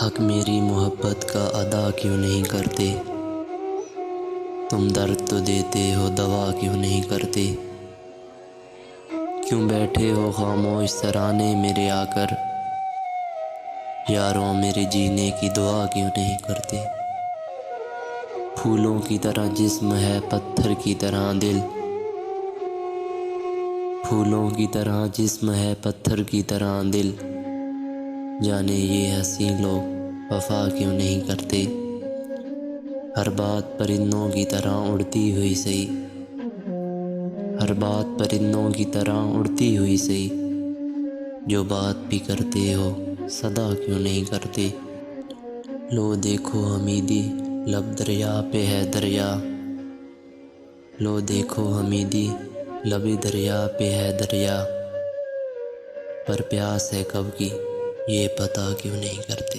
حق میری محبت کا ادا کیوں نہیں کرتے؟ تم درد تو دیتے ہو، دوا کیوں نہیں کرتے؟ کیوں بیٹھے ہو خاموش ترانے میرے آ کر؟ یاروں میرے جینے کی دعا کیوں نہیں کرتے؟ پھولوں کی طرح جسم ہے، پتھر کی طرح دل، پھولوں کی طرح جسم ہے، پتھر کی طرح دل، جانے یہ حسین لوگ وفا کیوں نہیں کرتے؟ ہر بات پرندوں کی طرح اڑتی ہوئی سہی، ہر بات پرندوں کی طرح اڑتی ہوئی سہی، جو بات بھی کرتے ہو صدا کیوں نہیں کرتے؟ لو دیکھو حمیدی، لب دریا پہ ہے دریا، لو دیکھو حمیدی، لب دریا پہ ہے دریا، پر پیاس ہے کب کی یہ پتہ کیوں نہیں کرتے؟